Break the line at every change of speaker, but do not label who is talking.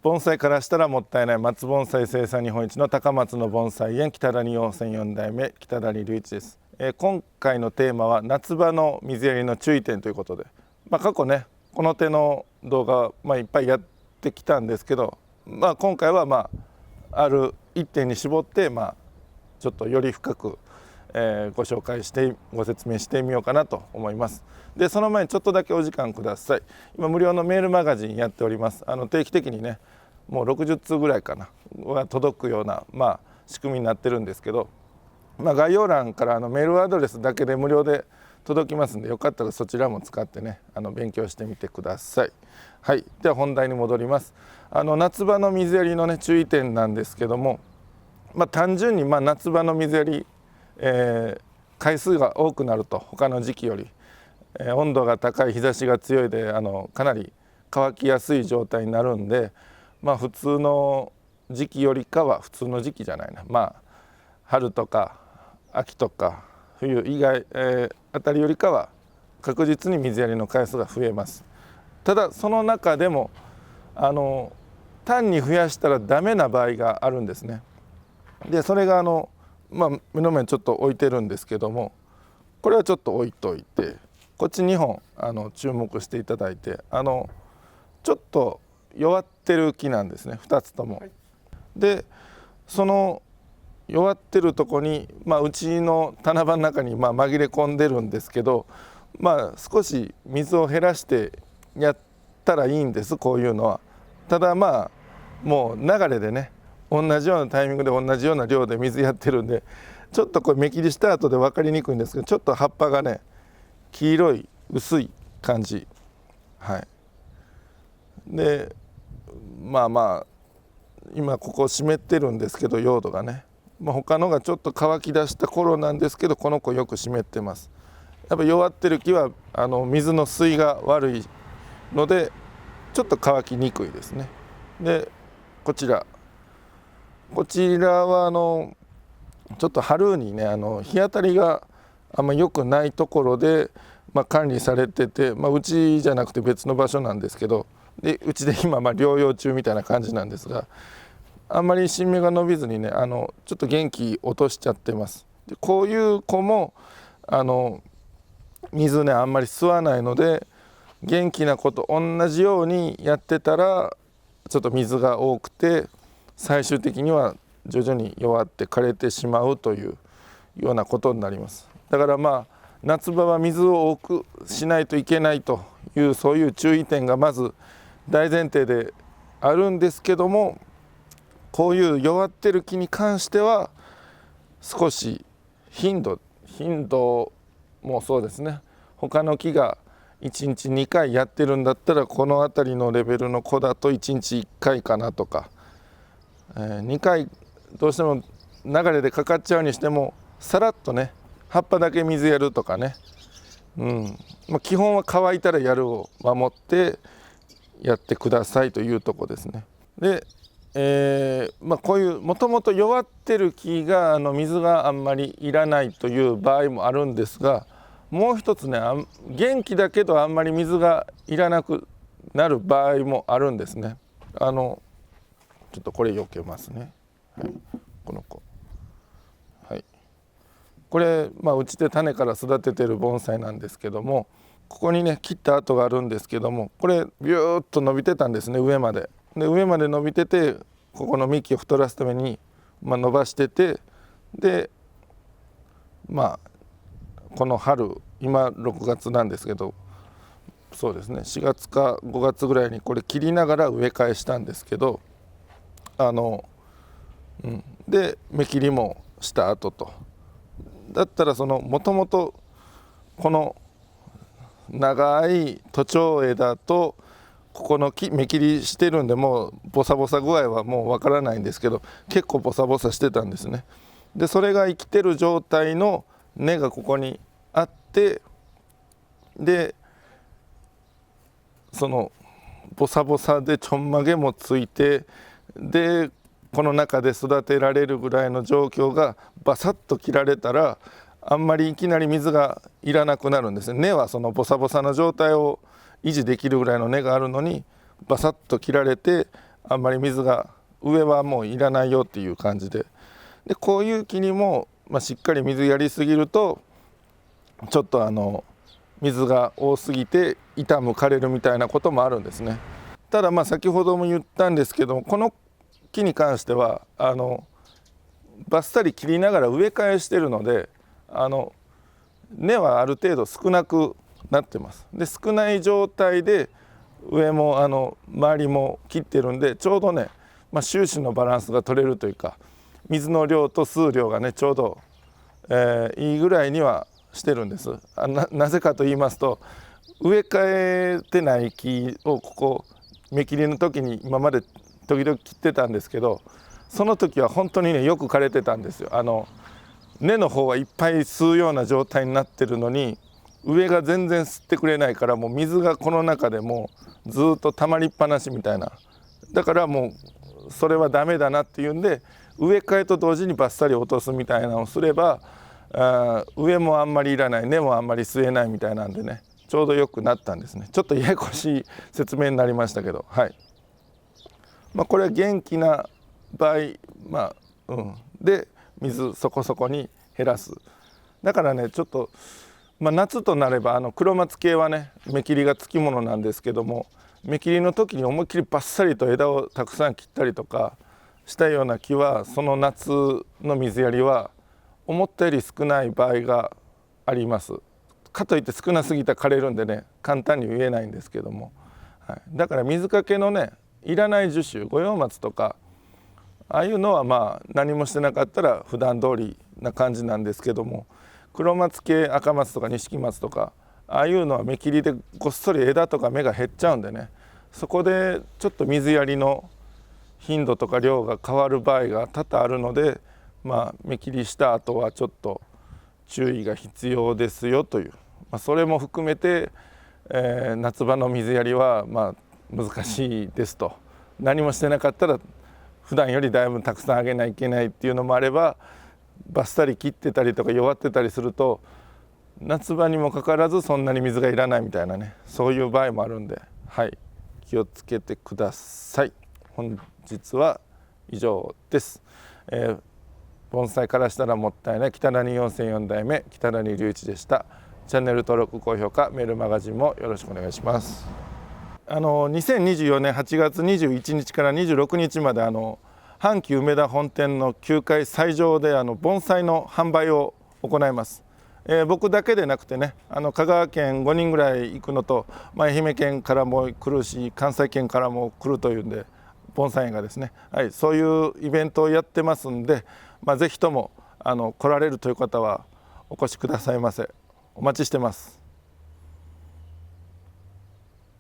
盆栽からしたらもったいない松盆栽生産日本一の高松の盆栽園北谷養泉4代目北谷隆一です。今回のテーマは夏場の水やりの注意点ということで、過去ねこの手の動画、いっぱいやってきたんですけど、今回はある一点に絞って、ちょっとより深く、ご紹介してご説明してみようかなと思います。でその前にちょっとだけお時間ください。今無料のメールマガジンやっております。定期的にねもう60通ぐらいかなは届くような、仕組みになってるんですけど、概要欄からメールアドレスだけで無料で届きますんで、よかったらそちらも使ってね勉強してみてください。はい、では本題に戻ります。夏場の水やりのね注意点なんですけども、単純に夏場の水やり、回数が多くなると他の時期より、温度が高い日差しが強いでかなり乾きやすい状態になるんで、普通の時期よりかは普通の時期じゃないな、春とか秋とか冬以外、あたりよりかは確実に水やりの回数が増えます。ただその中でも単に増やしたらダメな場合があるんですね。でそれが目の前にちょっと置いてるんですけども、これはちょっと置いといて、こっち2本注目していただいて、ちょっと弱ってる木なんですね2つとも。でその弱ってるとこに、うちの棚場の中に紛れ込んでるんですけど、少し水を減らしてやったらいいんです、こういうのは。ただもう流れでね同じようなタイミングで同じような量で水やってるんで、ちょっとこれ目切りした後で分かりにくいんですけど、ちょっと葉っぱがね黄色い薄い感じ。はい、で今ここ湿ってるんですけど用土がね、他のがちょっと乾き出した頃なんですけど、この子よく湿ってます。やっぱ弱ってる木は水の水が悪いのでちょっと乾きにくいですね。でこちらはちょっと春にね日当たりがあんま良くないところで、管理されてて、うちじゃなくて別の場所なんですけど、でうちで今療養中みたいな感じなんですが、あんまり新芽が伸びずにねちょっと元気落としちゃってます。でこういう子も水ねあんまり吸わないので、元気な子と同じようにやってたらちょっと水が多くて最終的には徐々に弱って枯れてしまうというようなことになります。だから夏場は水を多くしないといけないというそういう注意点がまず大前提であるんですけども、こういう弱ってる木に関しては少し頻度もそうですね、他の木が1日2回やってるんだったらこの辺りのレベルの子だと1日1回かなとか、2回どうしても流れでかかっちゃうにしてもさらっとね葉っぱだけ水やるとかね、基本は乾いたらやるを守ってやってくださいというとこですね。でこういうもともと弱ってる木が水があんまりいらないという場合もあるんですが、もう一つね元気だけどあんまり水がいらなくなる場合もあるんですね。ちょっとこれ避けますね。はい、この子、はい、これうちで種から育ててる盆栽なんですけども、ここにね切った跡があるんですけども、これビューッと伸びてたんですね上まで。で上まで伸びてて、ここの幹を太らすために、伸ばしてて、でこの春今6月なんですけど、そうですね4月か5月ぐらいにこれ切りながら植え替えしたんですけど、で芽切りもした後と、だったらもともとこの長い徒長枝とここの芽切りしてるんで、もうボサボサ具合はもうわからないんですけど、結構ボサボサしてたんですね。でそれが生きてる状態の根がここにあって、でそのボサボサでちょんまげもついて、でこの中で育てられるぐらいの状況がバサッと切られたら、あんまりいきなり水がいらなくなるんですね。根はそのボサボサの状態を維持できるぐらいの根があるのにバサッと切られて、あんまり水が上はもういらないよっていう感じで、こういう木にも、しっかり水やりすぎるとちょっと水が多すぎて傷む枯れるみたいなこともあるんですね。ただ先ほども言ったんですけども、この木に関してはバッサリ切りながら植え替えしてるので根はある程度少なくなってます。で少ない状態で上も周りも切ってるんで、ちょうどね、収支のバランスが取れるというか、水の量と数量がねちょうど、いいぐらいにはしてるんです。なぜかと言いますと、植え替えてない木をここ芽切りの時に今まで時々切ってたんですけど、その時は本当にねよく枯れてたんですよ。根の方はいっぱい吸うような状態になってるのに、上が全然吸ってくれないから、もう水がこの中でもうずっと溜まりっぱなしみたいな。だからもうそれはダメだなっていうんで、植え替えと同時にバッサリ落とすみたいなのをすれば、上もあんまりいらない、根もあんまり吸えないみたいなんでね、ちょうどよくなったんですね。ちょっとややこしい説明になりましたけど、はい。これは元気な場合、で水そこそこに減らす。だからねちょっと、夏となれば黒松系はね芽切りがつきものなんですけども、芽切りの時に思いっきりバッサリと枝をたくさん切ったりとかしたような木は、その夏の水やりは思ったより少ない場合があります。かといって少なすぎたら枯れるんでね、簡単に言えないんですけども、はい、だから水かけのねいらない樹種、五葉松とかああいうのは何もしてなかったら普段通りな感じなんですけども、黒松系、赤松とか錦松とかああいうのは芽切りでごっそり枝とか芽が減っちゃうんでね、そこでちょっと水やりの頻度とか量が変わる場合が多々あるので、芽切りした後はちょっと注意が必要ですよという、それも含めて、夏場の水やりは難しいですと。何もしてなかったら普段よりだいぶたくさんあげないといけないっていうのもあれば、バッサリ切ってたりとか弱ってたりすると夏場にもかかわらずそんなに水がいらないみたいなね、そういう場合もあるんで、はい、気をつけてください。本日は以上です。盆栽からしたらもったいない北谷4004代目北谷隆一でした。チャンネル登録、高評価、メールマガジンもよろしくお願いします。2024年8月21日から26日まで阪急梅田本店の9階最上で盆栽の販売を行います。僕だけでなくてね、香川県5人ぐらい行くのと、愛媛県からも来るし関西圏からも来るというんで、盆栽園がですね、はい、そういうイベントをやってますんで、ぜひとも来られるという方はお越しくださいませ。お待ちしてます。